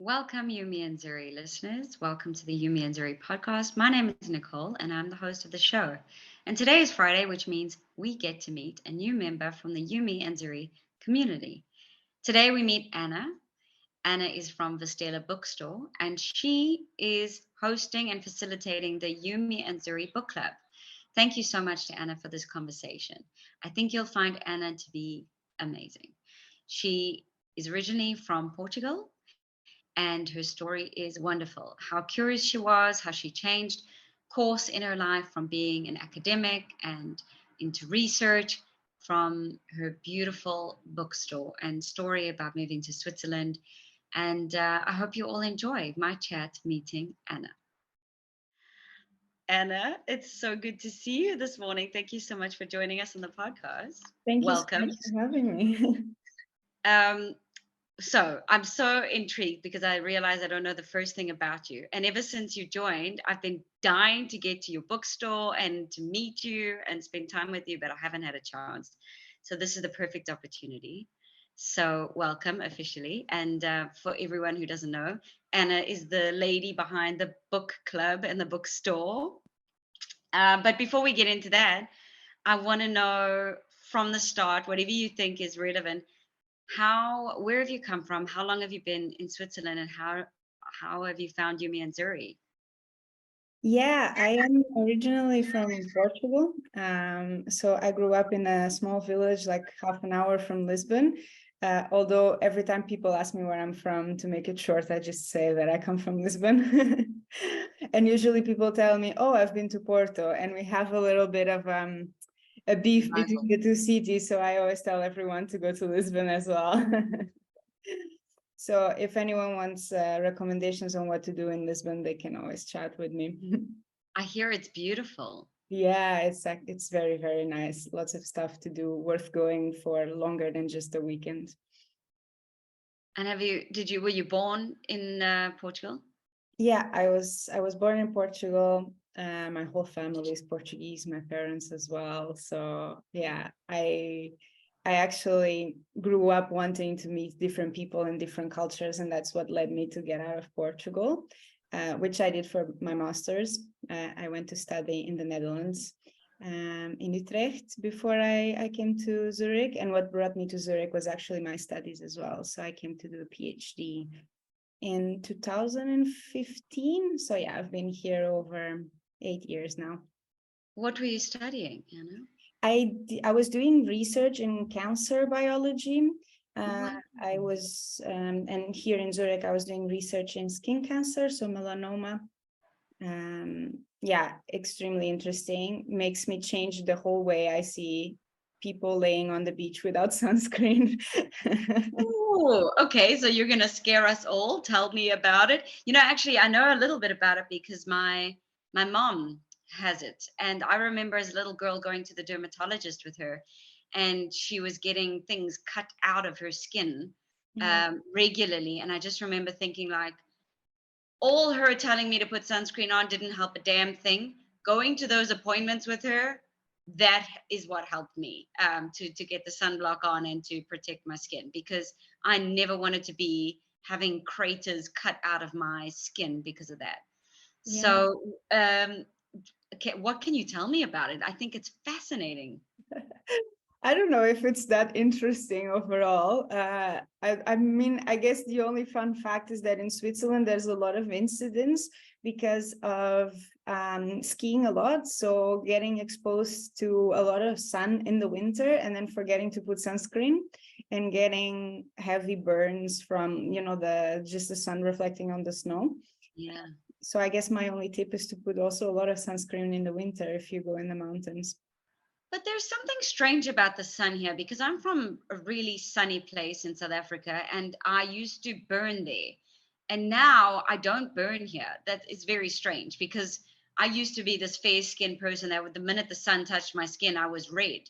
Welcome, YM&Z listeners. Welcome to the YM&Z podcast. My name is Nicole, and I'm the host of the show. And today is Friday, which means we get to meet a new member from the YM&Z community. Today we meet Anna. Anna is from Vistela Bookstore, and she is hosting and facilitating the YM&Z Book Club. Thank you so much to Anna for this conversation. I think you'll find Anna to be amazing. She is originally from Portugal, and her story is wonderful. How curious she was, how she changed course in her life from being an academic and into research, from her beautiful bookstore and story about moving to Switzerland. And I hope you all enjoy my chat meeting Anna. Anna, it's so good to see you this morning. Thank you so much for joining us on the podcast. Thank you so Welcome. much for having me. Um, So I'm so intrigued because I realize I don't know the first thing about you. And ever since you joined, I've been dying to get to your bookstore and to meet you and spend time with you, but I haven't had a chance. So this is the perfect opportunity. So welcome officially. And for everyone who doesn't know, Anna is the lady behind the book club and the bookstore. But before we get into that, I want to know from the start, whatever you think is relevant, where have you come from? How long have you been in Switzerland, and how have you found Yumi and Zuri? Yeah, I am originally from Portugal. So I grew up in a small village, like half an hour from Lisbon. Although every time people ask me where I'm from, to make it short, I just say that I come from Lisbon. And usually people tell me, "Oh, I've been to Porto," and we have a little bit of a beef between the two cities. So I always tell everyone to go to Lisbon as well. So if anyone wants recommendations on what to do in Lisbon, they can always chat with me. I hear it's beautiful. Yeah, it's very, very nice. Lots of stuff to do, worth going for longer than just a weekend. And were you born in Portugal? Yeah, I was born in Portugal. My whole family is Portuguese, my parents as well. So yeah, I actually grew up wanting to meet different people in different cultures, and that's what led me to get out of Portugal, which I did for my master's. I went to study in the Netherlands, in Utrecht, before I came to Zurich. And what brought me to Zurich was actually my studies as well. So I came to do a PhD in 2015. So yeah, I've been here over 8 years now. What were you studying, Anna? I was doing research in cancer biology. Wow. I was, and here in Zurich, I was doing research in skin cancer, so melanoma. Yeah, extremely interesting. Makes me change the whole way I see people laying on the beach without sunscreen. Oh, okay. So you're gonna scare us all. Tell me about it. Actually, I know a little bit about it because my mom has it, and I remember as a little girl going to the dermatologist with her, and she was getting things cut out of her skin Yeah. regularly, and I just remember thinking like, all her telling me to put sunscreen on didn't help a damn thing. Going to those appointments with her, that is what helped me to get the sunblock on and to protect my skin, because I never wanted to be having craters cut out of my skin because of that. Yeah. So, okay, what can you tell me about it? I think it's fascinating. I don't know if it's that interesting overall. I mean, I guess the only fun fact is that in Switzerland, there's a lot of incidents because of skiing a lot. So getting exposed to a lot of sun in the winter and then forgetting to put sunscreen and getting heavy burns from, just the sun reflecting on the snow. Yeah. So I guess my only tip is to put also a lot of sunscreen in the winter if you go in the mountains. But there's something strange about the sun here, because I'm from a really sunny place in South Africa and I used to burn there. And now I don't burn here. That is very strange, because I used to be this fair skinned person that the minute the sun touched my skin, I was red.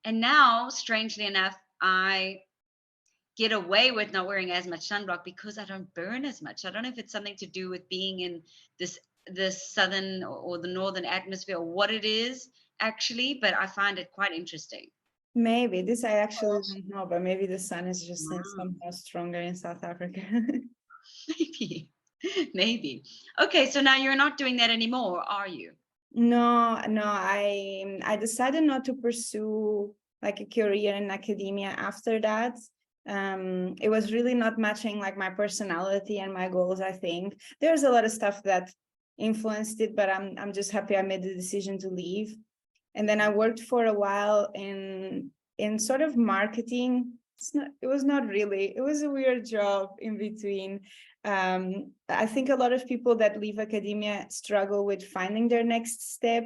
And now, strangely enough, I get away with not wearing as much sunblock because I don't burn as much. I don't know if it's something to do with being in this southern or the northern atmosphere, or what it is actually, but I find it quite interesting. Maybe this I actually don't know, but maybe the sun is just Wow. somehow stronger in South Africa. Maybe. Maybe. Okay, so now you're not doing that anymore, are you? No, no, I decided not to pursue like a career in academia after that. It was really not matching like my personality and my goals, I think. There's a lot of stuff that influenced it, but I'm just happy I made the decision to leave. And then I worked for a while in sort of marketing. It was not really, it was a weird job in between. I think a lot of people that leave academia struggle with finding their next step.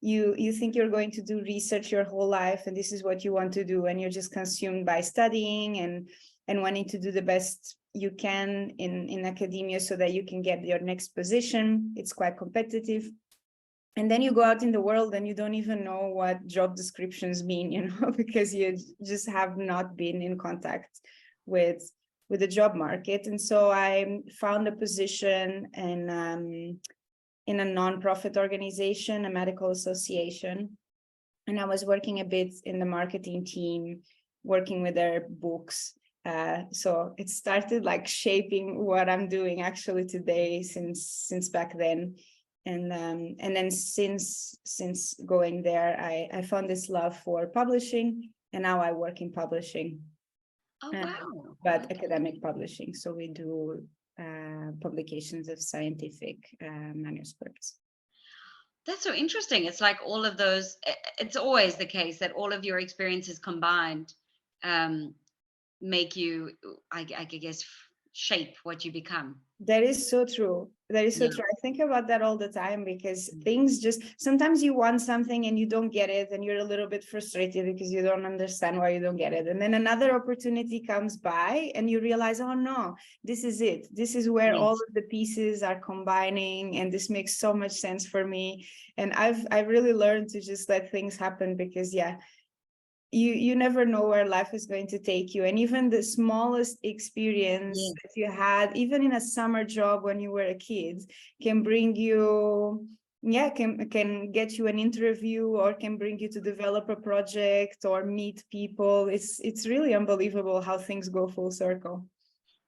You think you're going to do research your whole life and this is what you want to do, and you're just consumed by studying and wanting to do the best you can in academia so that you can get your next position. It's quite competitive. And then you go out in the world and you don't even know what job descriptions mean, because you just have not been in contact with the job market. And so I found a position in a nonprofit organization, a medical association. And I was working a bit in the marketing team, working with their books. So it started like shaping what I'm doing actually today since back then. And then since going there, I found this love for publishing, and now I work in publishing, Oh, wow. but Okay. academic publishing. So we do publications of scientific manuscripts. That's so interesting. It's like all of those, it's always the case that all of your experiences combined um, make you, I guess, shape what you become. That is so true. That is so Yeah. true. I think about that all the time because things just sometimes you want something and you don't get it, and you're a little bit frustrated because you don't understand why you don't get it. And then another opportunity comes by and you realize, oh no, this is it. This is where all Yes. of the pieces are combining, and this makes so much sense for me. And I've really learned to just let things happen because you never know where life is going to take you, and even the smallest experience Yeah. that you had, even in a summer job when you were a kid, can bring you can get you an interview, or can bring you to develop a project or meet people. It's really unbelievable how things go full circle.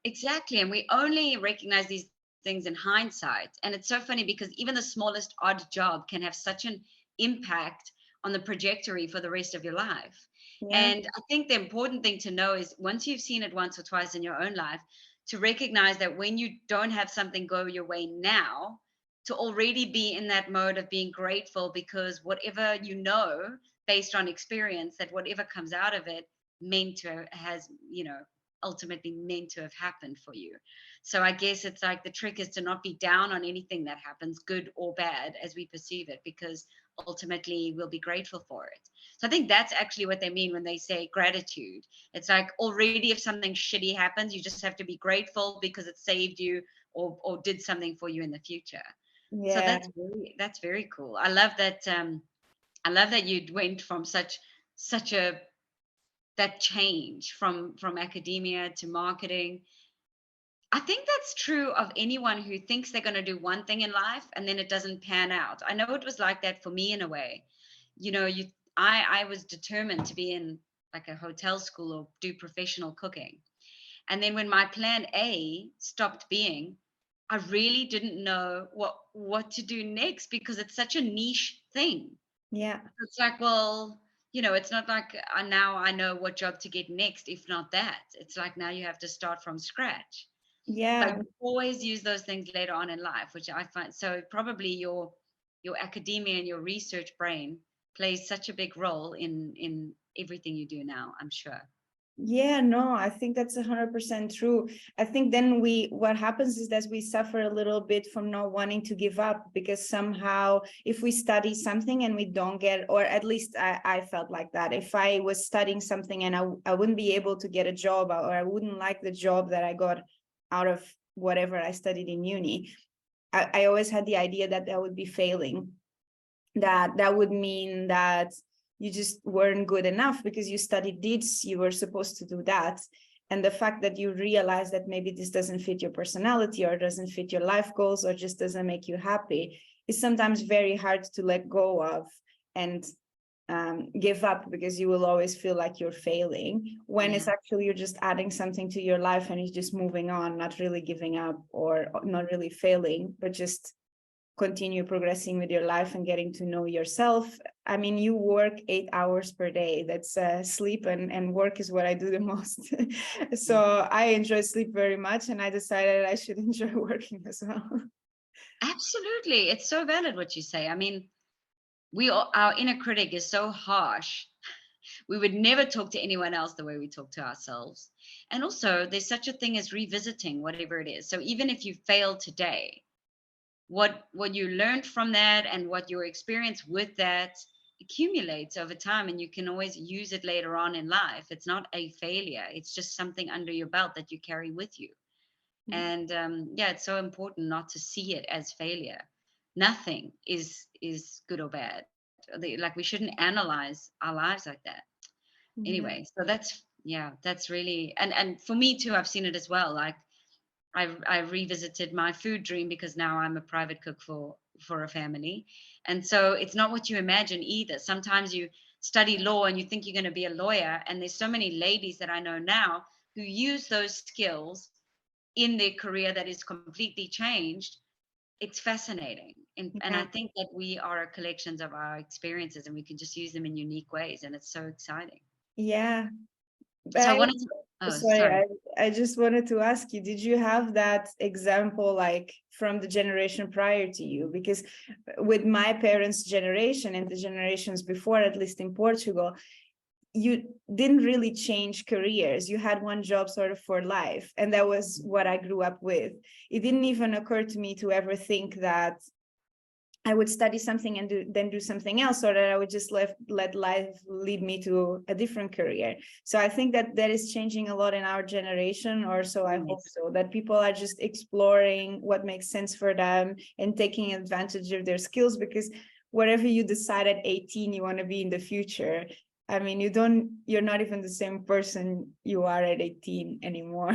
Exactly. And we only recognize these things in hindsight. And it's so funny because even the smallest odd job can have such an impact on the trajectory for the rest of your life. Yeah, And I think the important thing to know is once you've seen it once or twice in your own life, to recognize that when you don't have something go your way now, to already be in that mode of being grateful because whatever you know based on experience, that whatever comes out of it meant to has, ultimately meant to have happened for you. So I guess it's like the trick is to not be down on anything that happens, good or bad, as we perceive it, because ultimately we'll be grateful for it. So I think that's actually what they mean when they say gratitude. It's like already if something shitty happens, you just have to be grateful because it saved you or did something for you in the future. So yeah. that's very cool. I love that you went from such a that change from academia to marketing. I think that's true of anyone who thinks they're going to do one thing in life and then it doesn't pan out. I know it was like that for me in a way. You know, I was determined to be in like a hotel school or do professional cooking. And then when my plan A stopped being, I really didn't know what to do next because it's such a niche thing. Yeah, It's like, well, it's not like now I know what job to get next, if not that. It's like now you have to start from scratch. But yeah. you always use those things later on in life, which I find so probably your academia and your research brain plays such a big role in everything you do now, I'm sure. Yeah, no, I think that's 100% true. I think then what happens is that we suffer a little bit from not wanting to give up, because somehow if we study something and we don't get, or at least I felt like that, if I was studying something and I wouldn't be able to get a job, or I wouldn't like the job that I got out of whatever I studied in uni, I always had the idea that I would be failing, that would mean that you just weren't good enough because you studied this, you were supposed to do that. And the fact that you realize that maybe this doesn't fit your personality or doesn't fit your life goals or just doesn't make you happy is sometimes very hard to let go of. And give up, because you will always feel like you're failing, when it's actually you're just adding something to your life and you're just moving on, not really giving up or not really failing, but just continue progressing with your life and getting to know yourself. I mean, you work 8 hours per day. That's sleep and work is what I do the most. So I enjoy sleep very much, and I decided I should enjoy working as well. Absolutely. It's so valid what you say. I mean, our inner critic is so harsh. We would never talk to anyone else the way we talk to ourselves. And also, there's such a thing as revisiting whatever it is. So even if you fail today, what you learned from that and what your experience with that accumulates over time, and you can always use it later on in life. It's not a failure. It's just something under your belt that you carry with you. And yeah, it's so important not to see it as failure. Nothing is good or bad. Like, we shouldn't analyze our lives like that. Yeah. Anyway, so that's, yeah, that's really, and for me too, I've seen it as well. Like, I've revisited my food dream because now I'm a private cook for a family. And so it's not what you imagine either. Sometimes you study law and you think you're going to be a lawyer, and there's so many ladies that I know now who use those skills in their career that is completely changed. It's fascinating. And I Yeah. think that we are collections of our experiences, and we can just use them in unique ways, and it's so exciting. Yeah. So I But wanted to, oh, sorry, sorry. I just wanted to ask you, did you have that example like from the generation prior to you? Because with my parents' generation and the generations before, at least in Portugal, you didn't really change careers. You had one job sort of for life. And that was what I grew up with. It didn't even occur to me to ever think that I would study something and then do something else, or that I would just let life lead me to a different career. So I think that that is changing a lot in our generation, or so I hope Yes. so, that people are just exploring what makes sense for them and taking advantage of their skills, because whatever you decide at 18 you want to be in the future, I mean, you're not even the same person you are at 18 anymore.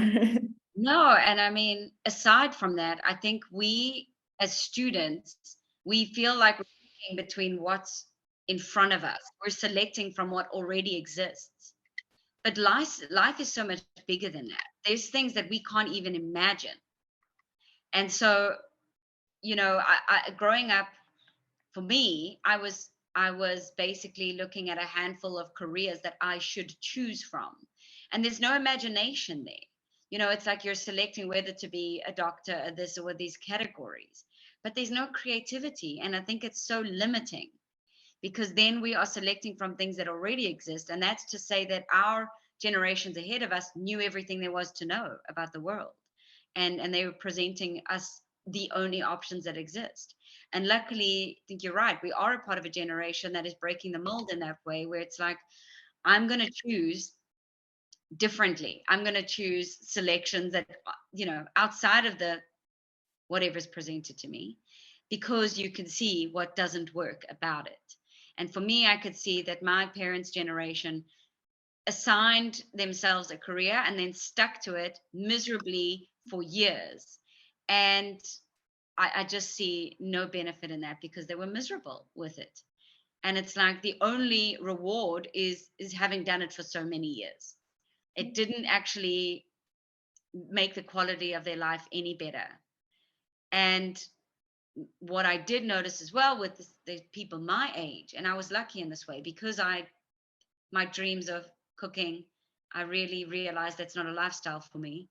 No, and I mean, aside from that, I think we as students, we feel like we're picking between what's in front of us. We're selecting from what already exists. But life is so much bigger than that. There's things that we can't even imagine. And so, growing up, for me, I was basically looking at a handful of careers that I should choose from. And there's no imagination there. It's like you're selecting whether to be a doctor or this or these categories. But there's no creativity. And I think it's so limiting, because then we are selecting from things that already exist. And that's to say that our generations ahead of us knew everything there was to know about the world. And they were presenting us the only options that exist. And luckily, I think you're right. We are a part of a generation that is breaking the mold in that way, where it's like, I'm going to choose differently. I'm going to choose selections that, outside of the whatever's presented to me, because you can see what doesn't work about it. And for me, I could see that my parents' generation assigned themselves a career and then stuck to it miserably for years. And I just see no benefit in that, because they were miserable with it. And it's like the only reward is having done it for so many years. It didn't actually make the quality of their life any better. And what I did notice as well with the people my age, and I was lucky in this way, because my dreams of cooking, I really realized that's not a lifestyle for me.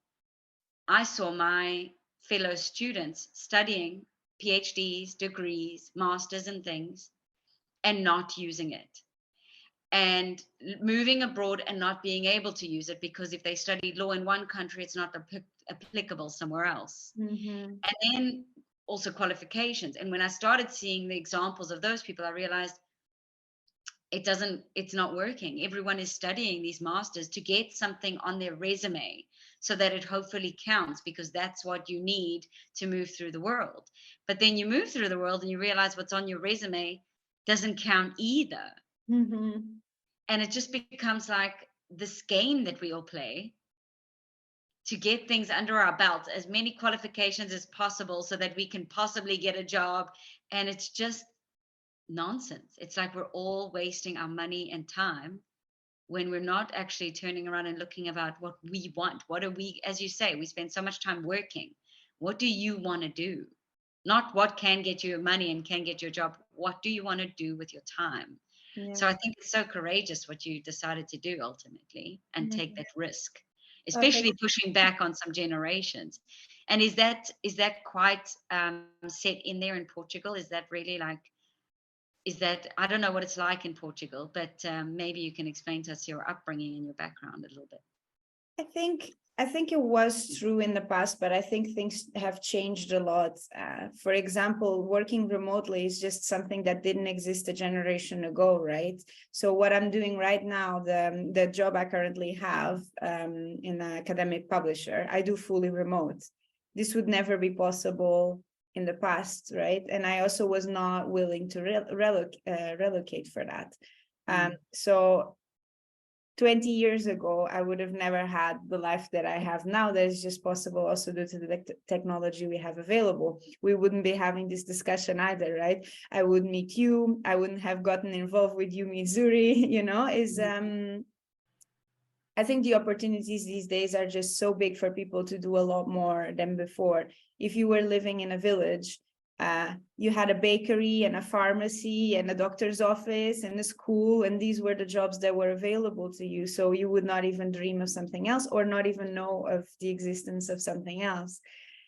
I saw my fellow students studying PhDs, degrees, masters, and things, and not using it, and moving abroad and not being able to use it, because if they studied law in one country, it's not applicable somewhere else. Mhm. And then also qualifications. And when I started seeing the examples of those people, I realized it's not working. Everyone is studying these masters to get something on their resume, so that it hopefully counts, because that's what you need to move through the world. But then you move through the world and you realize what's on your resume doesn't count either. Mhm. And it just becomes like this game that we all play to get things under our belts, as many qualifications as possible, so that we can possibly get a job. And it's just nonsense. It's like we're all wasting our money and time when we're not actually turning around and looking about what we want. What are we, as you say, we spend so much time working. What do you want to do? Not what can get you money and can get your job. What do you want to do with your time? Yeah. So I think it's so courageous what you decided to do ultimately and take Mhm. that risk, Okay. especially pushing back on some generations. And is that quite set in there in Portugal? Is that really like, is that, I don't know what it's like in Portugal, but maybe you can explain to us your upbringing and your background a little bit. I think it was true in the past, but I think things have changed a lot. For example, working remotely is just something that didn't exist a generation ago, right? So what I'm doing right now, the job I currently have in an academic publisher, I do fully remote. This would never be possible in the past, right? And I also was not willing to relocate for that. Mm. So 20 years ago, I would have never had the life that I have now. That is just possible also due to the technology we have available. We wouldn't be having this discussion either, right? I would meet you. I wouldn't have gotten involved with YM&Z, I think the opportunities these days are just so big for people to do a lot more than before. If you were living in a village, you had a bakery and a pharmacy and a doctor's office and a school, and these were the jobs that were available to you. So you would not even dream of something else or not even know of the existence of something else.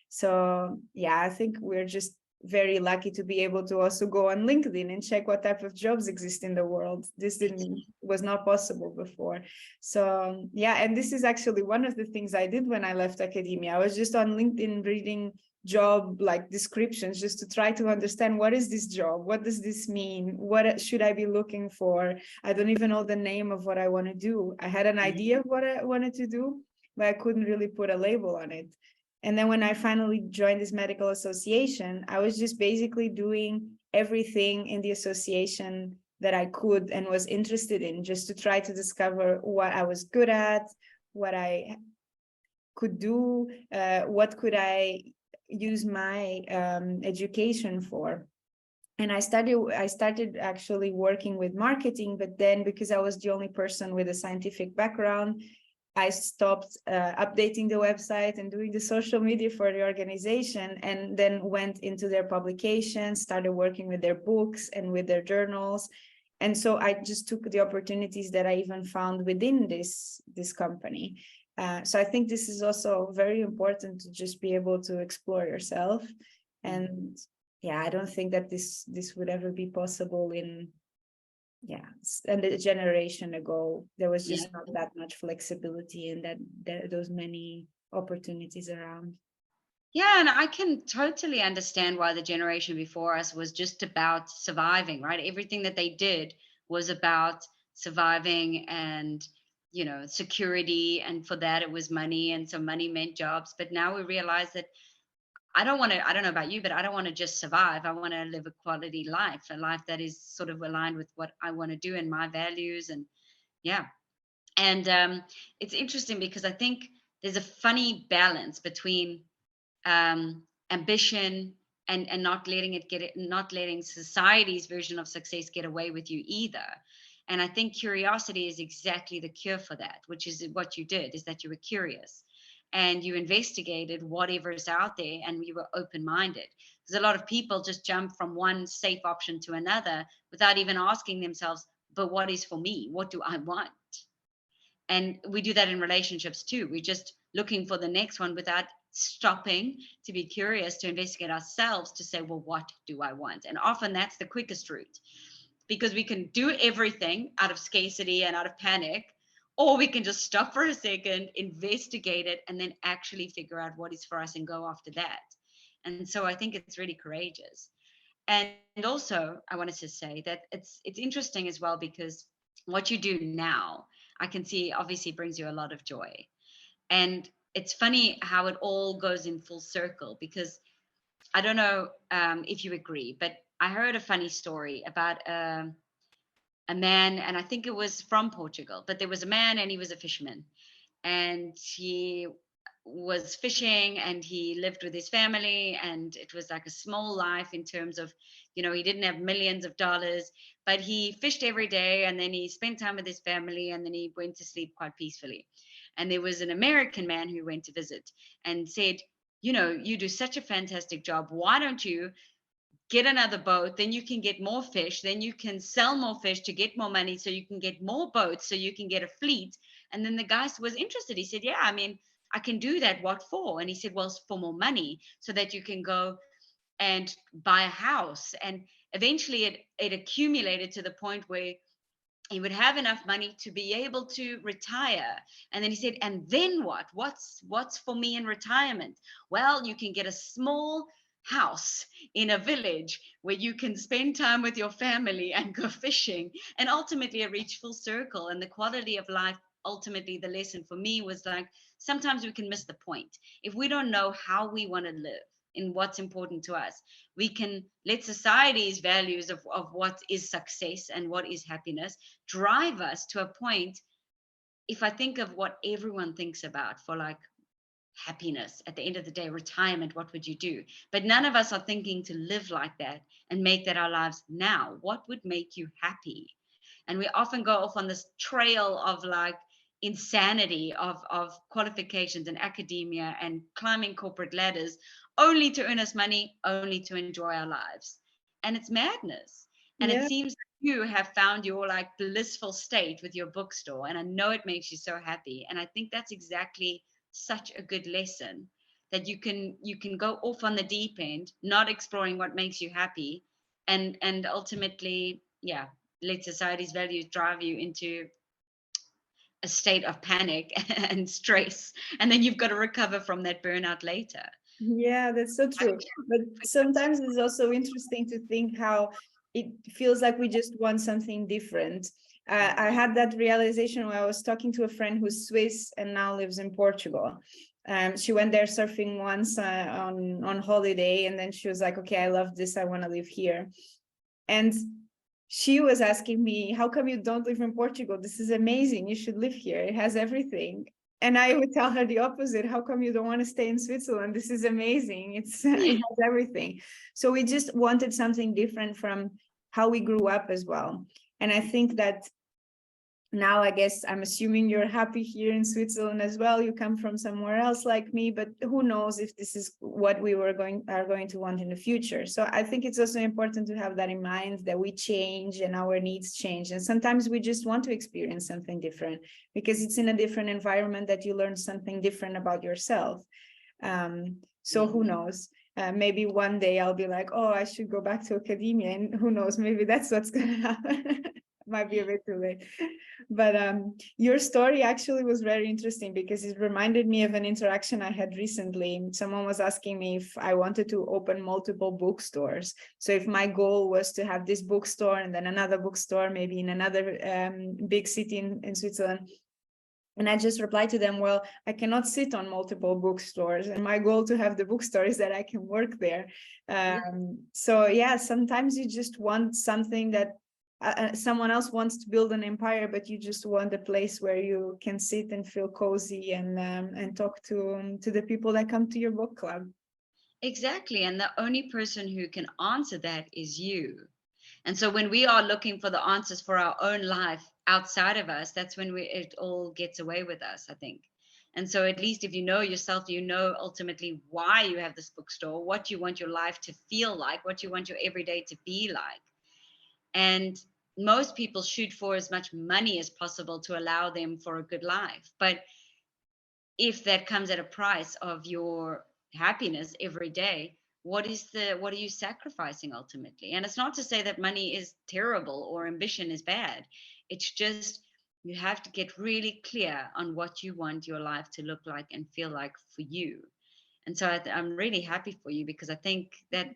So yeah, I think we're just very lucky to be able to also go on LinkedIn and check what type of jobs exist in the world. This didn't was not possible before. So yeah, and this is actually one of the things I did when I left academia. I was just on LinkedIn reading job like descriptions just to try to understand, what is this job, what does this mean, what should I be looking for. I don't even know the name of what I want to do. I had an idea of what I wanted to do, but I couldn't really put a label on it. And then when I finally joined this medical association, I was just basically doing everything in the association that I could and was interested in, just to try to discover what I was good at, what I could do, what could I use my education for. And I started actually working with marketing, but then because I was the only person with a scientific background, I stopped updating the website and doing the social media for the organization, and then went into their publications, started working with their books and with their journals. And so I just took the opportunities that I even found within this company. So I think this is also very important, to just be able to explore yourself. And yeah, I don't think that this would ever be possible in, yeah, and a generation ago there was Yeah. just not that much flexibility and that those many opportunities around. Yeah, and I can totally understand why the generation before us was just about surviving, right? Everything that they did was about surviving and, security. And for that, it was money. And so money meant jobs. But now we realize that I don't know about you, but I don't want to just survive. I want to live a quality life, a life that is sort of aligned with what I want to do and my values. And yeah. And it's interesting because I think there's a funny balance between ambition and not letting society's version of success get away with you either. And I think curiosity is exactly the cure for that, which is what you did, is that you were curious and you investigated whatever's out there and you were open-minded, because a lot of people just jump from one safe option to another without even asking themselves, but what is for me, what do I want? And we do that in relationships too. We're just looking for the next one without stopping to be curious, to investigate ourselves, to say, well, what do I want? And often that's the quickest route, because we can do everything out of scarcity and out of panic, or we can just stop for a second, investigate it, and then actually figure out what is for us and go after that. And so I think it's really courageous. And also, I wanted to say that it's interesting as well, because what you do now, I can see obviously brings you a lot of joy. And it's funny how it all goes in full circle, because I don't know if you agree, but I heard a funny story about a man, and I think it was from Portugal, but there was a man and he was a fisherman, and he was fishing, and he lived with his family, and it was like a small life in terms of, he didn't have millions of dollars, but he fished every day, and then he spent time with his family, and then he went to sleep quite peacefully. And there was an American man who went to visit and said, you do such a fantastic job. Why don't you get another boat? Then you can get more fish. Then you can sell more fish to get more money, so you can get more boats, so you can get a fleet. And then the guy was interested. He said, yeah, I mean, I can do that. What for? And he said, well, it's for more money, so that you can go and buy a house. And eventually it accumulated to the point where he would have enough money to be able to retire. And then he said, and then what's for me in retirement? Well, you can get a small house in a village where you can spend time with your family and go fishing. And ultimately it reached full circle. And the quality of life, ultimately the lesson for me was like, sometimes we can miss the point if we don't know how we want to live in what's important to us. We can let society's values of what is success and what is happiness drive us to a point. If I think of what everyone thinks about for like happiness, at the end of the day, retirement, what would you do? But none of us are thinking to live like that and make that our lives now. What would make you happy? And we often go off on this trail of like insanity of qualifications and academia and climbing corporate ladders, only to earn us money, only to enjoy our lives. And it's madness. And it Yeah. seems you have found your like blissful state with your bookstore, and I know it makes you so happy. And I think that's exactly such a good lesson, that you can go off on the deep end, not exploring what makes you happy, and ultimately, yeah, let society's values drive you into a state of panic and stress, and then you've got to recover from that burnout later. Yeah, that's so true. But sometimes it's also interesting to think how it feels like we just want something different. I had that realization when I was talking to a friend who's Swiss and now lives in Portugal. She went there surfing once on holiday, and then she was like, "Okay, I love this. I want to live here." And she was asking me, "How come you don't live in Portugal? This is amazing. You should live here. It has everything." And I would tell her the opposite. "How come you don't want to stay in Switzerland? This is amazing. It has everything." So we just wanted something different from how we grew up as well. And I think that now, I guess, I'm assuming you're happy here in Switzerland as well. You come from somewhere else like me, but who knows if this is what we are going to want in the future. So I think it's also important to have that in mind, that we change and our needs change. And sometimes we just want to experience something different because it's in a different environment that you learn something different about yourself. So who knows? Maybe one day I'll be like, "Oh, I should go back to academia," and who knows, maybe that's what's going to happen. Might be a bit too late. But your story actually was very interesting because it reminded me of an interaction I had recently. Someone was asking me if I wanted to open multiple bookstores. So if my goal was to have this bookstore and then another bookstore, maybe in another big city in Switzerland. And I just replied to them, "Well, I cannot sit on multiple bookstores. And my goal to have the bookstore is that I can work there." So yeah, sometimes you just want something that someone else wants to build an empire, but you just want a place where you can sit and feel cozy and talk to the people that come to your book club. Exactly. And the only person who can answer that is you. And so when we are looking for the answers for our own life outside of us, that's when it all gets away with us, I think. And so at least if you know yourself, you know ultimately why you have this bookstore, what you want your life to feel like, what you want your everyday to be like. And most people shoot for as much money as possible to allow them for a good life. But if that comes at a price of your happiness every day, what are you sacrificing ultimately? And it's not to say that money is terrible or ambition is bad. It's just you have to get really clear on what you want your life to look like and feel like for you. And so I'm really happy for you, because I think that,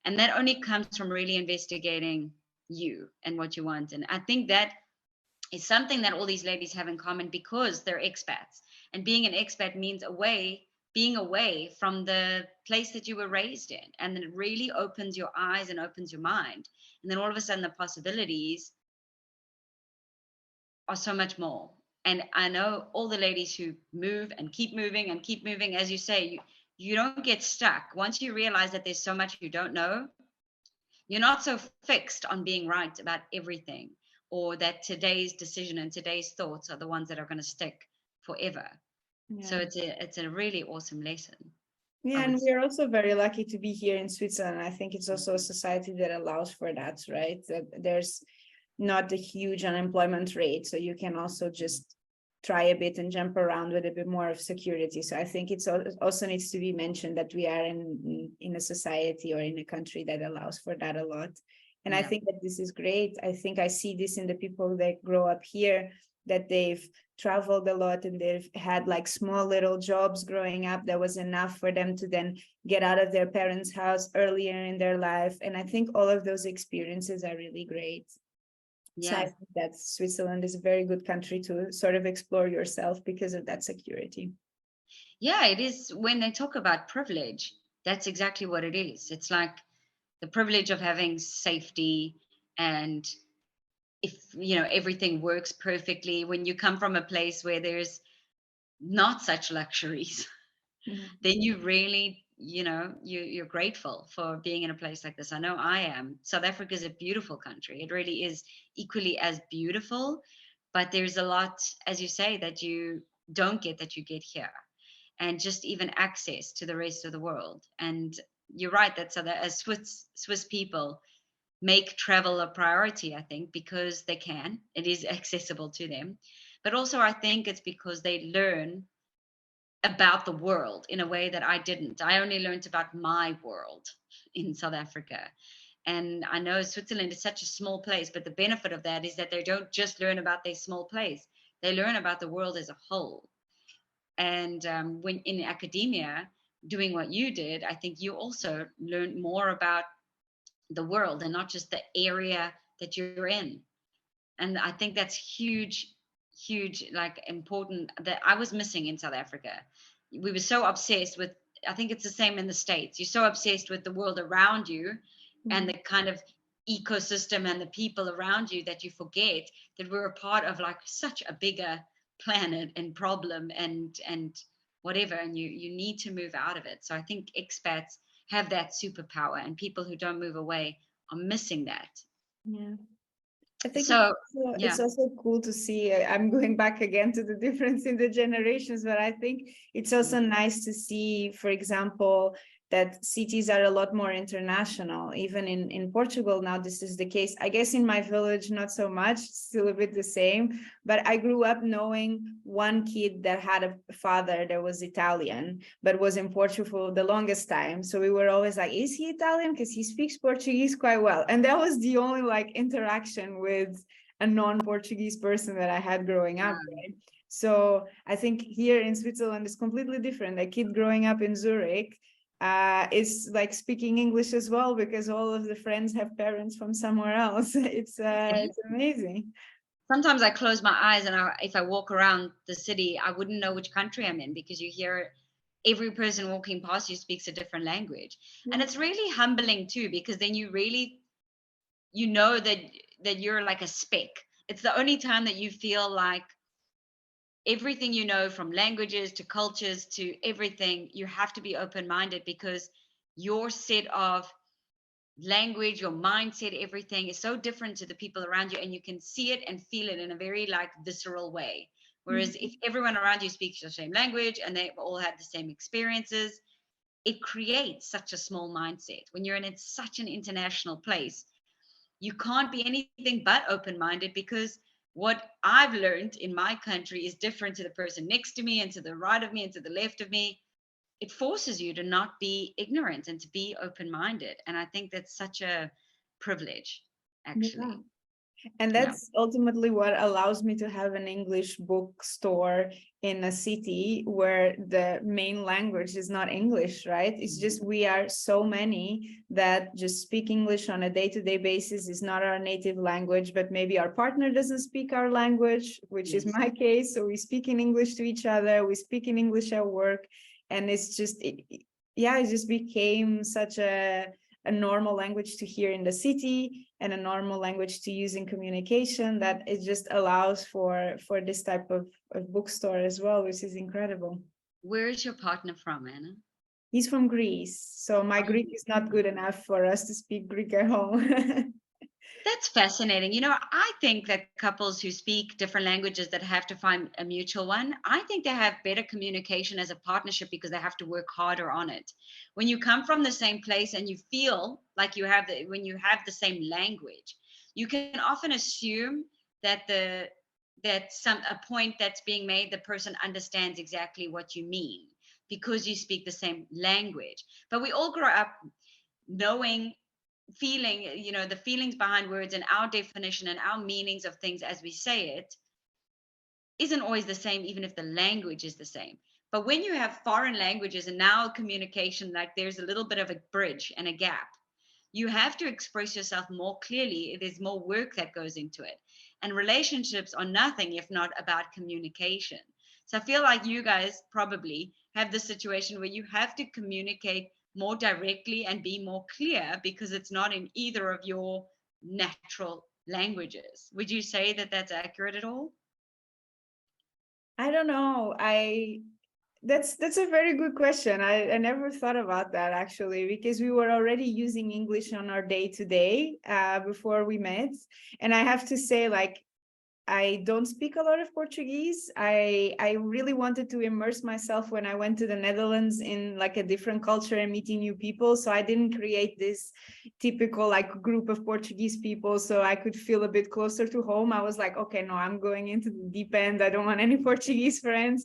and that only comes from really investigating you and what you want. And I think that is something that all these ladies have in common, because they're expats. And being an expat means being away from the place that you were raised in. And then it really opens your eyes and opens your mind. And then all of a sudden the possibilities are so much more. And I know all the ladies who move and keep moving and keep moving, as you say, you don't get stuck. Once you realize that there's so much you don't know, you're not so fixed on being right about everything, or that today's decision and today's thoughts are the ones that are going to stick forever. So Yeah. it's a really awesome lesson, I Yeah, would and say. we are also very lucky to be here in Switzerland. I think it's also a society that allows for that, right? That there's not a huge unemployment rate, so you can also just try a bit and jump around with a bit more of security. So I think it's also needs to be mentioned that we are in a society or in a country that allows for that a lot. And I Yeah. think that this is great. I think I see this in the people that grow up here, that they've traveled a lot and they've had like small little jobs growing up that was enough for them to then get out of their parents' house earlier in their life. And I think all of those experiences are really great. So I Yeah. think that Switzerland is a very good country to sort of explore yourself because of that security. Yeah, it is. When they talk about privilege, that's exactly what it is. It's like the privilege of having safety, and if everything works perfectly, when you come from a place where there's not such luxuries, Mhm. then you really, you're grateful for being in a place like this. I know I am. South Africa is a beautiful country. It really is equally as beautiful, but there's a lot, as you say, that you don't get that you get here, and just even access to the rest of the world. And you're right that so that as Swiss people make travel a priority, I think, because they can. It is accessible to them. But also I think it's because they learn about the world in a way that I didn't. I only learned about my world in South Africa. And I know Switzerland is such a small place, but the benefit of that is that they don't just learn about their small place, they learn about the world as a whole. And when in academia, doing what you did, I think you also learned more about the world and not just the area that you're in. And I think that's huge, like important, that I was missing in South Africa. We were so obsessed with, I think it's the same in the States, you're so obsessed with the world around you and the kind of ecosystem and the people around you that you forget that we're a part of like such a bigger planet and problem and whatever, and you need to move out of it. So I think expats have that superpower, and people who don't move away are missing that. Yeah. I think So it's yeah. also cool to see. I'm going back again to the difference in the generations, but I think it's also nice to see, for example, that cities are a lot more international. Even in Portugal now, this is the case. I guess in my village, not so much, still a bit the same. But I grew up knowing one kid that had a father that was Italian, but was in Portugal for the longest time. So we were always like, is he Italian? Because he speaks Portuguese quite well. And that was the only like interaction with a non-Portuguese person that I had growing up, right? So I think here in Switzerland is completely different. A kid growing up in Zurich is like speaking English as well because all of the friends have parents from somewhere else. It's amazing. Sometimes I close my eyes and if I walk around the city, I wouldn't know which country I'm in, because you hear every person walking past you speaks a different language. And it's really humbling too, because then you really, that you're like a speck. It's the only time that you feel like everything, from languages to cultures to everything, you have to be open-minded, because your set of language, your mindset, everything is so different to the people around you, and you can see it and feel it in a very like visceral way. Whereas if everyone around you speaks the same language and they all have the same experiences, it creates such a small mindset. When you're in such an international place, you can't be anything but open-minded, because what I've learned in my country is different to the person next to me and to the right of me and to the left of me. It forces you to not be ignorant and to be open-minded, and I think that's such a privilege, Yeah. actually. And Yeah. that's ultimately what allows me to have an English bookstore in a city where the main language is not English, right? It's just we are so many that just speak English on a day-to-day basis is not our native language, but maybe our partner doesn't speak our language, which is Yes. my case. So we speak in English to each other, we speak in English at work, and it's just, yeah, it just became such a normal language to hear in the city and a normal language to use in communication, that it just allows for this type of bookstore as well, which is incredible. Where is your partner from, Anna? He's from Greece, so my Greek is not good enough for us to speak Greek at home. That's fascinating. You know, I think that couples who speak different languages that have to find a mutual one, I think they have better communication as a partnership because they have to work harder on it. When you come from the same place and you feel like when you have the same language, you can often assume that a point that's being made, the person understands exactly what you mean because you speak the same language. But we all grow up knowing, feeling, the feelings behind words and our definition and our meanings of things as we say it isn't always the same, even if the language is the same. But when you have foreign languages and now communication, like there's a little bit of a bridge and a gap, you have to express yourself more clearly. There's more work that goes into it. And relationships are nothing if not about communication. So I feel like you guys probably have the situation where you have to communicate more directly and be more clear because it's not in either of your natural languages. Would you say that that's accurate at all? I don't know. That's a very good question. I never thought about that actually, because we were already using English on our day to day before we met. And I have to say, like, I don't speak a lot of Portuguese. I really wanted to immerse myself when I went to the Netherlands in like a different culture and meeting new people. So I didn't create this typical like group of Portuguese people so I could feel a bit closer to home. I was like, okay, no, I'm going into the deep end. I don't want any Portuguese friends.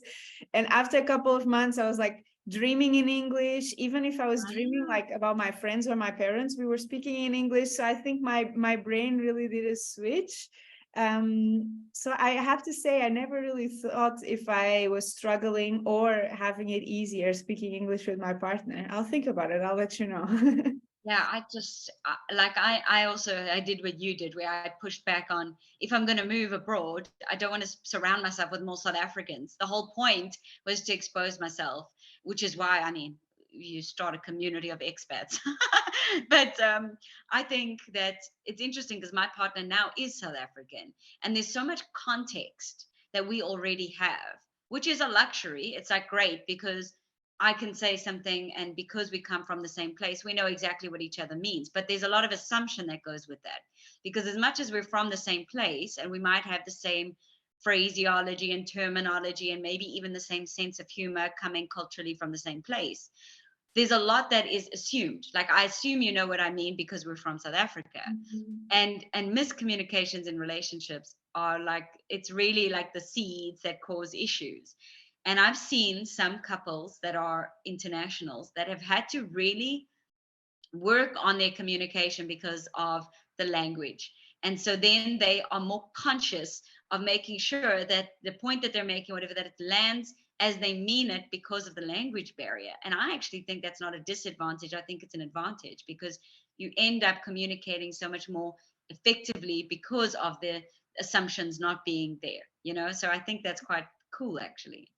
And after a couple of months, I was like dreaming in English. Even if I was dreaming like about my friends or my parents, we were speaking in English. So I think my brain really did a switch. So I have to say, I never really thought if I was struggling or having it easier speaking English with my partner. I'll think about it. I'll let you know. Yeah, I just like I did what you did, where I pushed back on, if I'm going to move abroad, I don't want to surround myself with more South Africans. The whole point was to expose myself, which is why, I mean, you start a community of expats. But I think that it's interesting because my partner now is South African, and there's so much context that we already have, which is a luxury. It's like great because I can say something, and because we come from the same place, we know exactly what each other means. But there's a lot of assumption that goes with that, because as much as we're from the same place and we might have the same phraseology and terminology and maybe even the same sense of humor coming culturally from the same place, there's a lot that is assumed. Like, I assume you know what I mean because we're from South Africa. Mhm. And miscommunications in relationships are like, it's really like the seeds that cause issues. And I've seen some couples that are internationals that have had to really work on their communication because of the language. And so then they are more conscious of making sure that the point that they're making, whatever, that it lands as they mean it because of the language barrier. And I actually think that's not a disadvantage. I think it's an advantage because you end up communicating so much more effectively because of the assumptions not being there. So I think that's quite cool, actually.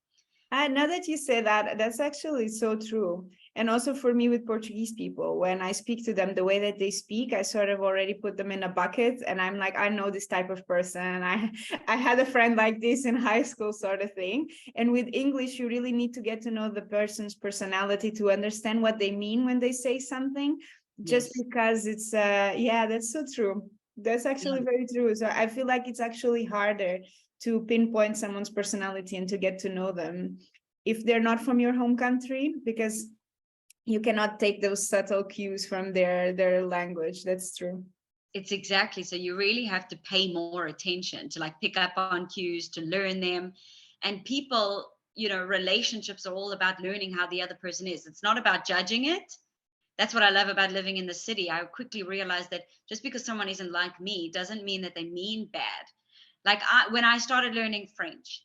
Now that you say that, that's actually so true. And also for me with Portuguese people, when I speak to them, the way that they speak, I sort of already put them in a bucket, and I'm like, I know this type of person. I had a friend like this in high school, sort of thing. And with English, you really need to get to know the person's personality to understand what they mean when they say something. Just Yes. because it's yeah, that's so true. That's actually very true. So I feel like it's actually harder to pinpoint someone's personality and to get to know them if they're not from your home country, because you cannot take those subtle cues from their language. That's true. It's exactly. So you really have to pay more attention to like pick up on cues, to learn them. And people, relationships are all about learning how the other person is. It's not about judging it. That's what I love about living in the city. I quickly realized that just because someone isn't like me doesn't mean that they mean bad. Like, when I started learning French,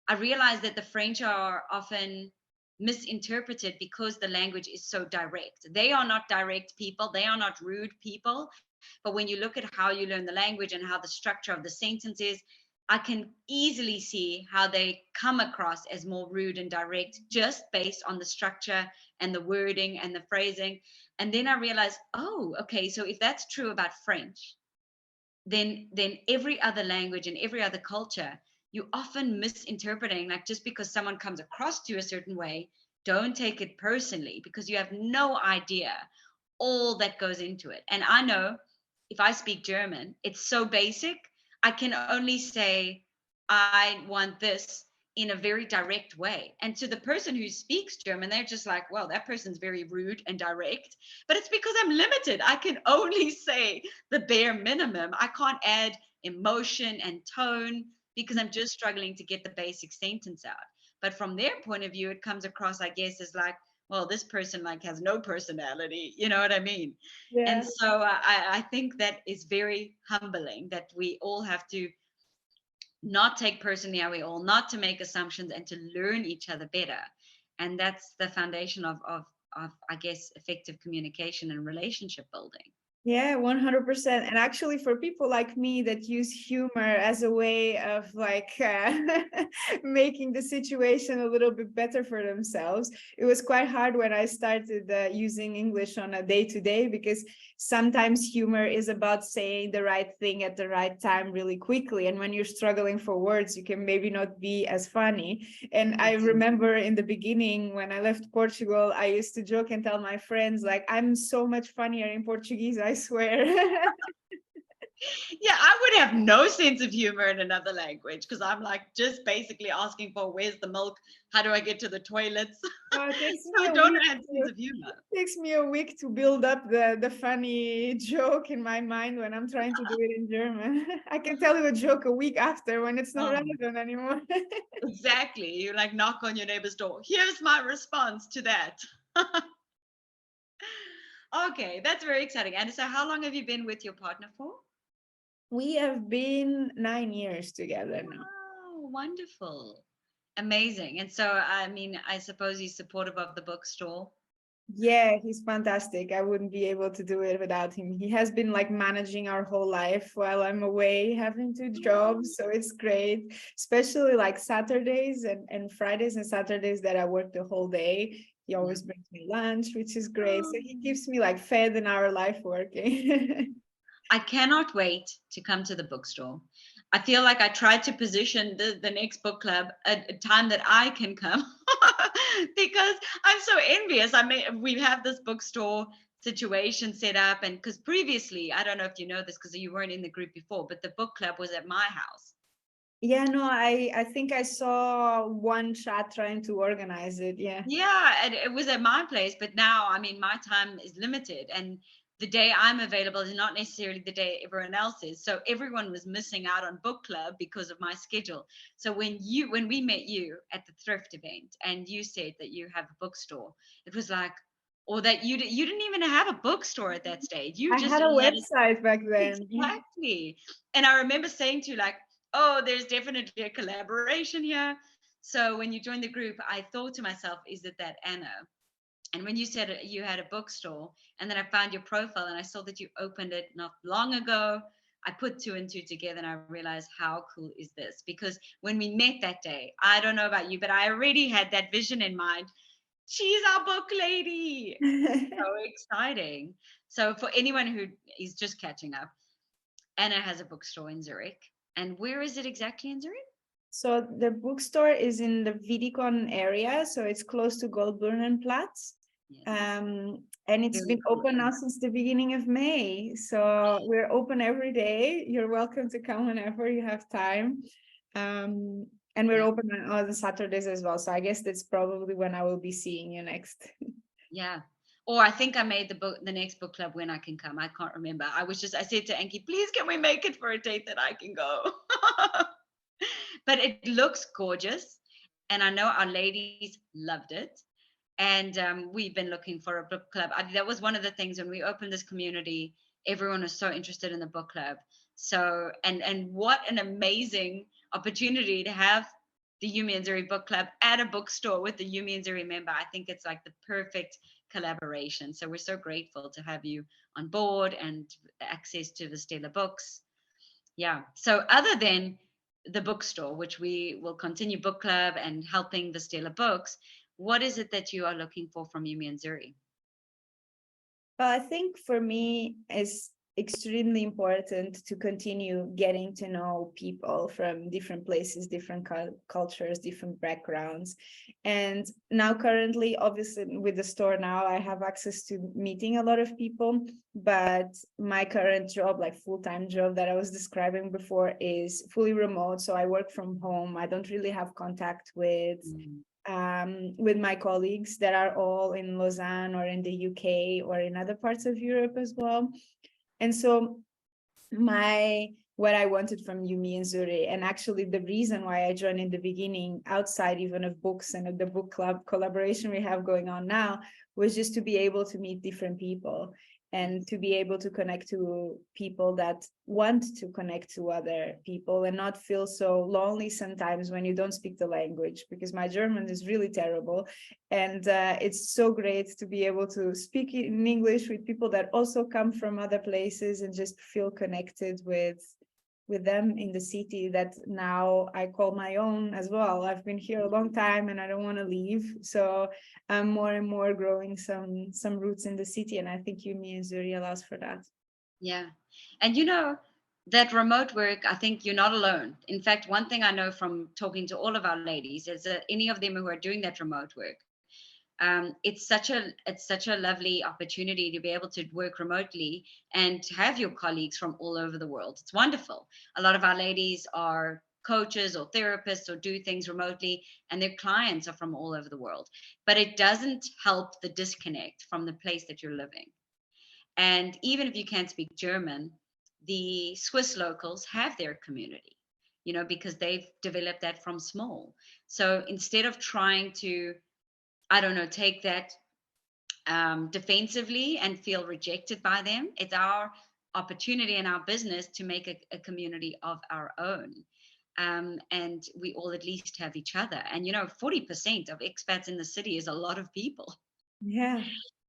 I realized that the French are often misinterpreted because the language is so direct. They are not direct people, they are not rude people. But when you look at how you learn the language and how the structure of the sentence is, I can easily see how they come across as more rude and direct just based on the structure and the wording and the phrasing. And then I realized, oh, okay, so if that's true about French, then every other language and every other culture, you often misinterpreting, like just because someone comes across to you a certain way, don't take it personally because you have no idea all that goes into it. And I know if I speak German, it's so basic. I can only say, I want this in a very direct way. And to the person who speaks German, they're just like, well, that person's very rude and direct. But it's because I'm limited. I can only say the bare minimum. I can't add emotion and tone because I'm just struggling to get the basic sentence out. But from their point of view, it comes across, I guess, as like, well, this person like has no personality. You know what I mean? And Yeah. so I think that is very humbling that we all have to not take personally how we all, not to make assumptions and to learn each other better. And that's the foundation of I guess effective communication and relationship building. Yeah, 100%. And actually, for people like me that use humor as a way of like making the situation a little bit better for themselves, it was quite hard when I started using English on a day-to-day, because sometimes humor is about saying the right thing at the right time really quickly. And when you're struggling for words, you can maybe not be as funny. And I remember in the beginning when I left Portugal, I used to joke and tell my friends, like, I'm so much funnier in Portuguese, I swear. Yeah, I would have no sense of humor in another language because I'm like just basically asking for where's the milk, how do I get to the toilets? It takes So me I a don't week have sense of humor. takes me a week to build up the funny joke in my mind when I'm trying to do it in German. I can tell you a joke a week after when it's not Oh, relevant anymore. exactly. You like knock on your neighbor's door. Here's my response to that. Okay, that's very exciting. And so how long have you been with your partner for? We have been 9 years together now. Oh, wonderful. Amazing. And so, I mean, I suppose he's supportive of the bookstore. Yeah, he's fantastic. I wouldn't be able to do it without him. He has been like managing our whole life while I'm away, having two jobs. So it's great, especially like Saturdays and Fridays and Saturdays that I work the whole day. He Yeah. always brings me lunch, which is great. So he Oh. keeps me like fed in our life working. I cannot wait to come to the bookstore. I feel like I tried to position the next book club at a time that I can come because I'm so envious. I mean, we have this bookstore situation set up, and because previously, I don't know if you know this because you weren't in the group before, but the book club was at my house. Yeah, no, I think I saw one chat trying to organize it. Yeah. Yeah, and it was at my place, but now, I mean, my time is limited, and the day I'm available is not necessarily the day everyone else is. So everyone was missing out on book club because of my schedule. So when we met you at the thrift event, and you said that you have a bookstore, it was like, or that you didn't even have a bookstore at that stage. You I just had a you had website back then. exactly. And I remember saying to you like, oh, there's definitely a collaboration here. So when you joined the group, I thought to myself, is it that Anna? And when you said you had a bookstore, and then I found your profile and I saw that you opened it not long ago, I put two and two together and I realized how cool is this? Because when we met that day, I don't know about you, but I already had that vision in mind. She's our book lady. So exciting. So for anyone who is just catching up, Anna has a bookstore in Zurich. And where is it exactly in Zurich? So the bookstore is in the Vidikon area, so it's close to Goldbrunnenplatz. Yes. And it's Very been cool. open now since the beginning of May. So we're open every day. You're welcome to come whenever you have time. And we're Yeah. open on the Saturdays as well. So I guess that's probably when I will be seeing you next. Yeah. Or I think I made the next book club when I can come. I can't remember. I said to Anki, please can we make it for a date that I can go? But it looks gorgeous. And I know our ladies loved it. And we've been looking for a book club. That was one of the things when we opened this community, everyone was so interested in the book club. So, and what an amazing opportunity to have the Yumi and Zuri book club at a bookstore with the Yumi and Zuri member. I think it's like the perfect collaboration. So we're so grateful to have you on board and access to the Stella books. Yeah. So other than the bookstore, which we will continue book club and helping the Stella books, what is it that you are looking for from Yumi and Zuri? Well, I think for me, it's extremely important to continue getting to know people from different places, different cultures, different backgrounds. And now, currently, obviously, with the store now, I have access to meeting a lot of people. But my current job, like full-time job that I was describing before, is fully remote. So I work from home. I don't really have contact with my colleagues that are all in Lausanne or in the UK or in other parts of Europe as well. And so my what I wanted from Yumi and Zuri, and actually the reason why I joined in the beginning, outside even of books and of the book club collaboration we have going on now, was just to be able to meet different people and to be able to connect to people that want to connect to other people and not feel so lonely sometimes when you don't speak the language, because my German is really terrible. And it's so great to be able to speak in English with people that also come from other places and just feel connected with them in the city that now I call my own as well. I've been here a long time and I don't want to leave. So I'm more and more growing some roots in the city. And I think Yumi and Zuri allows for that. Yeah. And you know, that remote work, I think you're not alone. In fact, one thing I know from talking to all of our ladies is that any of them who are doing that remote work, it's such a lovely opportunity to be able to work remotely and have your colleagues from all over the world. It's wonderful. A lot of our ladies are coaches or therapists or do things remotely, and their clients are from all over the world. But it doesn't help the disconnect from the place that you're living. And even if you can't speak German, the Swiss locals have their community, because they've developed that from small. So instead of trying to, I don't know, take that defensively and feel rejected by them, it's our opportunity in our business to make a community of our own. And we all at least have each other. And 40% of expats in the city is a lot of people. Yeah.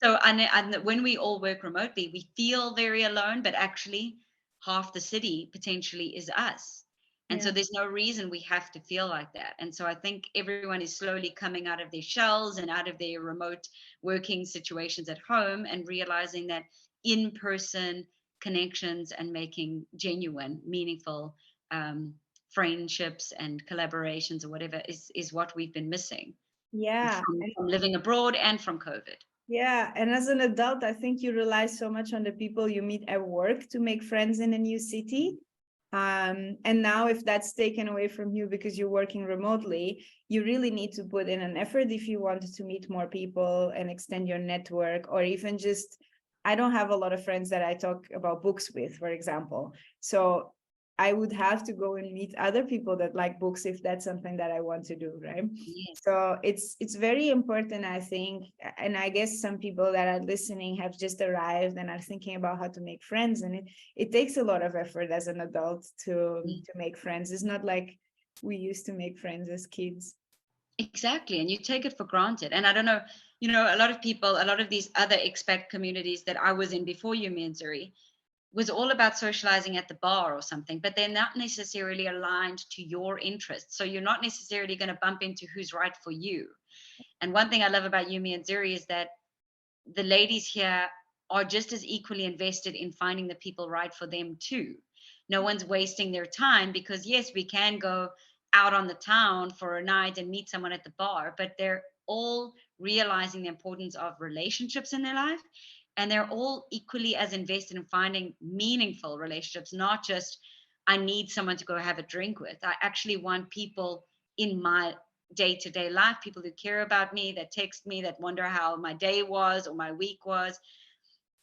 So, and when we all work remotely, we feel very alone, but actually, half the city potentially is us. And so, Yeah. there's no reason we have to feel like that. And so, I think everyone is slowly coming out of their shells and out of their remote working situations at home and realizing that in person connections and making genuine, meaningful friendships and collaborations or whatever is what we've been missing Yeah. from living abroad and from COVID. Yeah, and as an adult, I think you rely so much on the people you meet at work to make friends in a new city. And now, if that's taken away from you because you're working remotely, you really need to put in an effort if you want to meet more people and extend your network, or even just, I don't have a lot of friends that I talk about books with, for example. So I would have to go and meet other people that like books if that's something that I want to do, right? Yes. So it's very important, I think, and I guess some people that are listening have just arrived and are thinking about how to make friends, and it takes a lot of effort as an adult to make friends. It's not like we used to make friends as kids. Exactly. And you take it for granted. And I don't know, a lot of people, a lot of these other expat communities that I was in before you, Zuri, was all about socializing at the bar or something, but they're not necessarily aligned to your interests. So you're not necessarily going to bump into who's right for you. And one thing I love about Yumi and Zuri is that the ladies here are just as equally invested in finding the people right for them too. No one's wasting their time because yes, we can go out on the town for a night and meet someone at the bar, but they're all realizing the importance of relationships in their life, and they're all equally as invested in finding meaningful relationships, not just I need someone to go have a drink with. I actually want people in my day-to-day life, people who care about me, that text me, that wonder how my day was or my week was,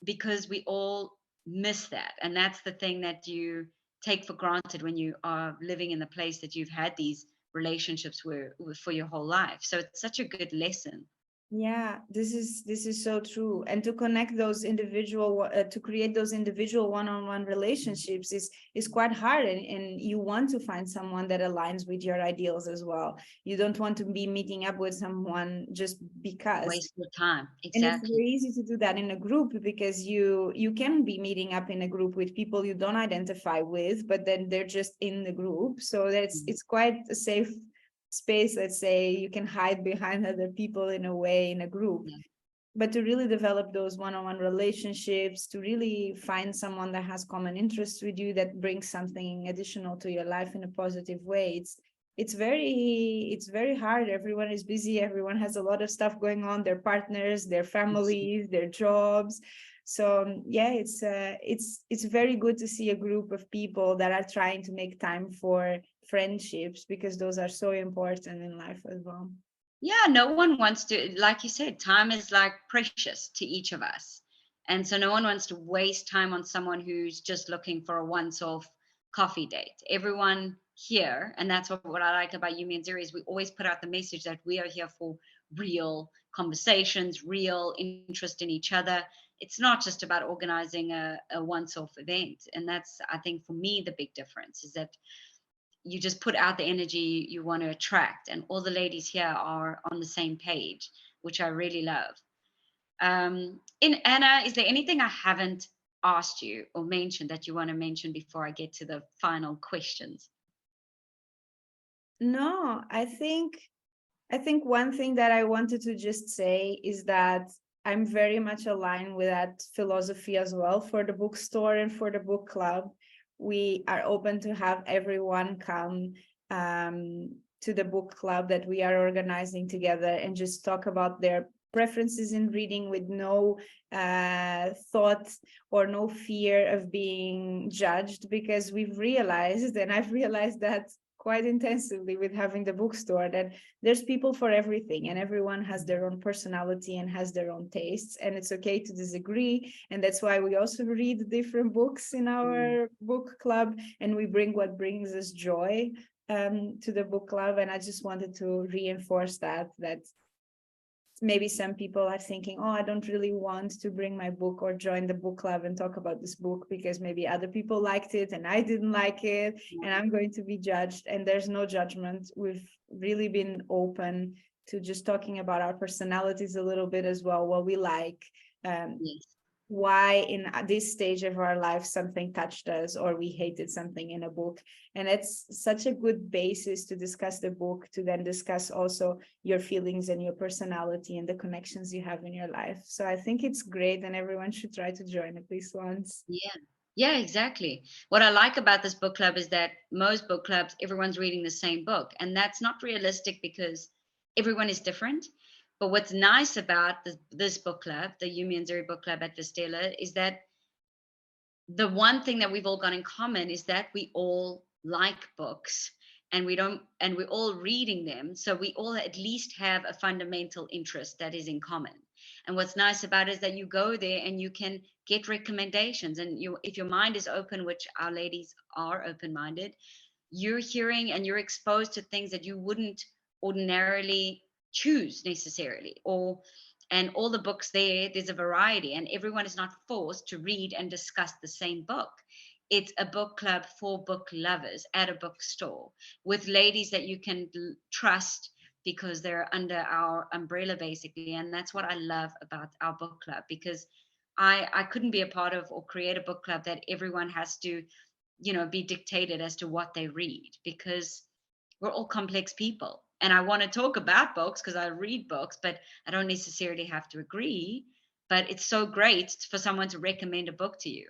because we all miss that. And that's the thing that you take for granted when you are living in the place that you've had these relationships for your whole life. So it's such a good lesson. Yeah, this is so true. And to connect those to create those individual one-on-one relationships is quite hard. And you want to find someone that aligns with your ideals as well. You don't want to be meeting up with someone just because. Waste your time. And it's Exactly. very easy to do that in a group, because you can be meeting up in a group with people you don't identify with, but then they're just in the group. So that's Mm. it's quite a safe space. Let's say you can hide behind other people in a way in a group. Yeah. But to really develop those one-on-one relationships, to really find someone that has common interests with you, that brings something additional to your life in a positive way, it's very hard. Everyone is busy, everyone has a lot of stuff going on, their partners, their families, their jobs. So yeah, it's very good to see a group of people that are trying to make time for friendships, because those are so important in life as well. Yeah, no one wants to, like you said, time is like precious to each of us. And so no one wants to waste time on someone who's just looking for a once off coffee date. Everyone here, and that's what I like about Yumi and Ziri, is we always put out the message that we are here for real conversations, real interest in each other. It's not just about organizing a once off event. And that's, I think, for me, the big difference is that you just put out the energy you want to attract, and all the ladies here are on the same page, which I really love. In Anna, is there anything I haven't asked you or mentioned that you want to mention before I get to the final questions? No, I think one thing that I wanted to just say is that I'm very much aligned with that philosophy as well for the bookstore and for the book club. We are open to have everyone come to the book club that we are organizing together, and just talk about their preferences in reading, with no thought or no fear of being judged, because we've realized, and I've realized that quite intensively with having the bookstore, that there's people for everything, and everyone has their own personality and has their own tastes, and it's okay to disagree. And that's why we also read different books in Mm, our book club, and we bring what brings us joy to the book club. And I just wanted to reinforce that maybe some people are thinking, oh, I don't really want to bring my book or join the book club and talk about this book, because maybe other people liked it and I didn't like it, and yeah. I'm going to be judged. And there's no judgment. We've really been open to just talking about our personalities a little bit as well, what we like, um, Yes. why in this stage of our life something touched us, or we hated something in a book. And it's such a good basis to discuss the book, to then discuss also your feelings and your personality and the connections you have in your life. So I think it's great, and everyone should try to join at least once. Yeah. Yeah, exactly. What I like about this book club is that most book clubs, everyone's reading the same book. And that's not realistic because everyone is different. But what's nice about this book club, the Yumi and Zuri book club at Vistela, is that the one thing that we've all got in common is that we all like books, and we're all reading them, so we all at least have a fundamental interest that is in common. And what's nice about it is that you go there and you can get recommendations, and you, if your mind is open, which our ladies are open minded, you're hearing and you're exposed to things that you wouldn't ordinarily choose necessarily. Or and all the books there's a variety, and everyone is not forced to read and discuss the same book. It's a book club for book lovers at a bookstore, with ladies that you can trust because they're under our umbrella basically. And that's what I love about our book club, because I couldn't be a part of or create a book club that everyone has to, be dictated as to what they read, because we're all complex people. And I want to talk about books because I read books, but I don't necessarily have to agree. But it's so great for someone to recommend a book to you.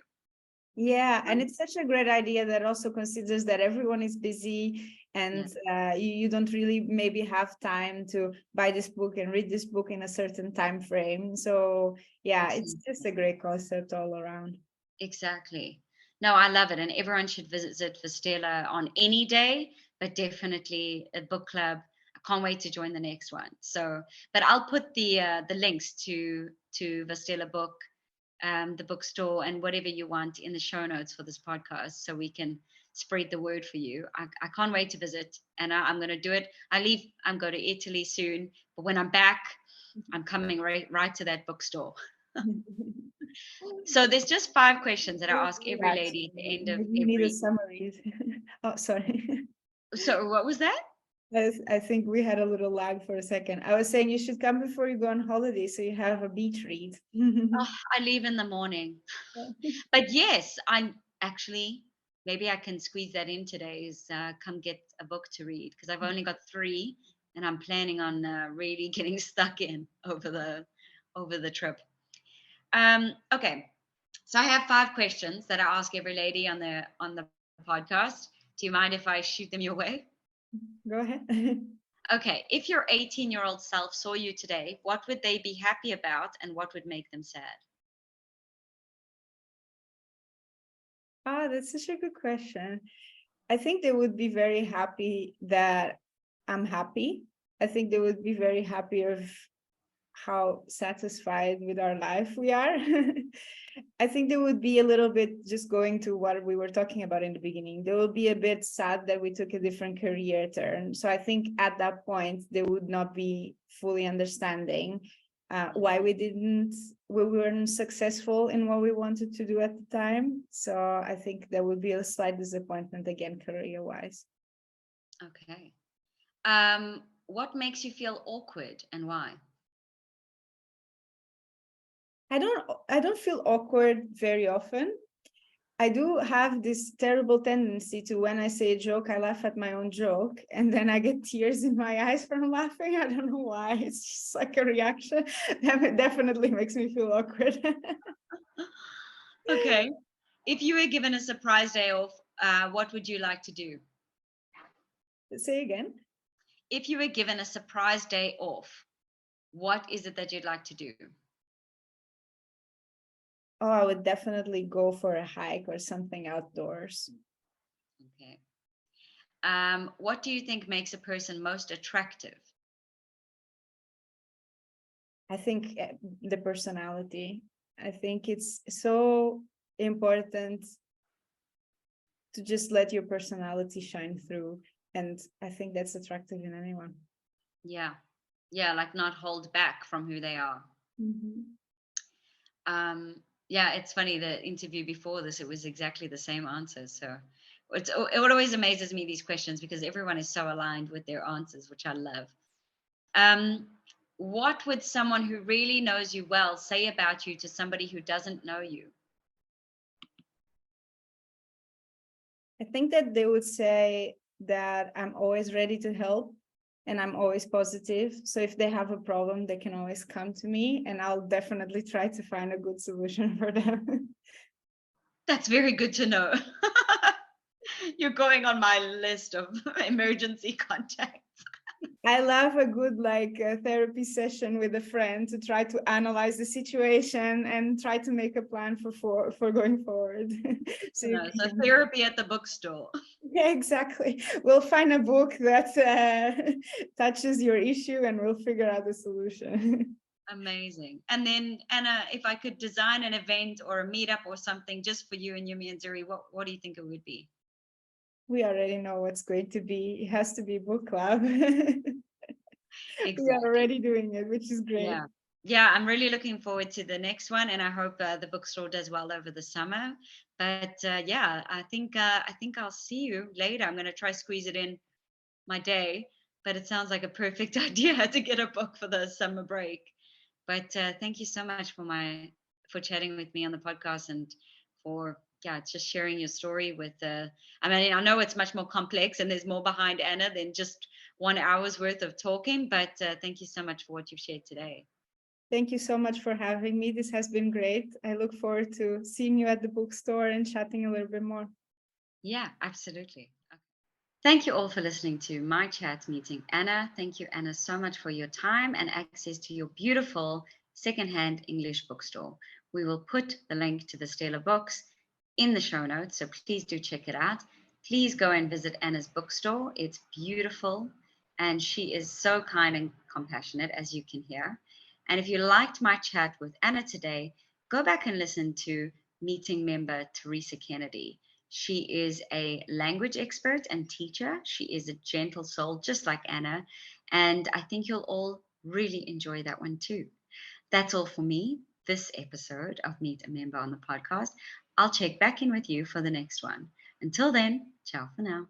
Yeah, and it's such a great idea that also considers that everyone is busy, Yeah, and you don't really maybe have time to buy this book and read this book in a certain time frame. So yeah, it's exactly. just a great concept all around. Exactly. No, I love it. And everyone should visit Vistela on any day, but definitely a book club. I can't wait to join the next one. So, but I'll put the links to Vistela book, the bookstore, and whatever you want in the show notes for this podcast, so we can spread the word for you. I can't wait to visit, and I'm going to do it. I'm going to Italy soon, but when I'm back, I'm coming right to that bookstore. So there's just 5 questions that I ask every lady at the end of Maybe you need a every. summary. Oh, sorry. So what was that? I think we had a little lag for a second. I was saying you should come before you go on holiday so you have a beach read. Oh, I leave in the morning. But yes, I'm actually, maybe I can squeeze that in today, is come get a book to read, because I've only got 3 and I'm planning on really getting stuck in over the trip. Okay. So I have 5 questions that I ask every lady on the podcast. Do you mind if I shoot them your way? Go ahead. Okay. If your 18-year-old self saw you today, what would they be happy about and what would make them sad? Ah, that's such a good question. I think they would be very happy that I'm happy. I think they would be very happy of how satisfied with our life we are. I think they would be a little bit, just going to what we were talking about in the beginning, they will be a bit sad that we took a different career turn. So I think at that point, they would not be fully understanding why we weren't successful in what we wanted to do at the time. So I think there would be a slight disappointment again, career wise. Okay. What makes you feel awkward and why? I don't feel awkward very often. I do have this terrible tendency to, when I say a joke, I laugh at my own joke, and then I get tears in my eyes from laughing. I don't know why. It's just like a reaction that definitely makes me feel awkward. Okay. If you were given a surprise day off, what would you like to do? Say again. If you were given a surprise day off, what is it that you'd like to do? Oh, I would definitely go for a hike or something outdoors. Okay. What do you think makes a person most attractive? I think the personality. I think it's so important to just let your personality shine through. And I think that's attractive in anyone. Yeah. Yeah, like not hold back from who they are. Mhm. Yeah, it's funny, the interview before this, it was exactly the same answer. So it always amazes me, these questions, because everyone is so aligned with their answers, which I love. Um, what would someone who really knows you well say about you to somebody who doesn't know you? I think that they would say that I'm always ready to help and I'm always positive. So if they have a problem, they can always come to me and I'll definitely try to find a good solution for them. That's very good to know. You're going on my list of emergency contacts. I love a good therapy session with a friend to try to analyze the situation and try to make a plan for going forward. So you So can, therapy at the bookstore. yeah, exactly. We'll find a book that touches your issue and we'll figure out the solution. Amazing. And then, Anna, if I could design an event or a meetup or something just for you and Yumi and Zuri, what do you think it would be? We already know what's going to be. It has to be book club. We are Exactly. already doing it, which is great. Yeah. Yeah, I'm really looking forward to the next one, and I hope the bookstore does well over the summer. But yeah, I think I'll see you later. I'm going to try squeeze it in my day, but it sounds like a perfect idea to get a book for the summer break. But thank you so much for chatting with me on the podcast, and for, yeah, just sharing your story with I mean, I know it's much more complex and there's more behind Anna than just 1 hour's worth of talking, but thank you so much for what you've shared today. Thank you so much for having me. This has been great. I look forward to seeing you at the bookstore and chatting a little bit more. Yeah, absolutely. Okay. Thank you all for listening to my chat meeting Anna. Thank you, Anna, so much for your time and access to your beautiful secondhand English bookstore. We will put the link to the Stella Books in the show notes, so please do check it out. Please go and visit Anna's bookstore. It's beautiful, and she is so kind and compassionate, as you can hear. And if you liked my chat with Anna today, go back and listen to meeting member Teresa Kennedy. She is a language expert and teacher. She is a gentle soul, just like Anna. And I think you'll all Really enjoy that one too. That's all for me this episode of Meet a Member on the podcast. I'll check back in with you for the next one. Until then, ciao for now.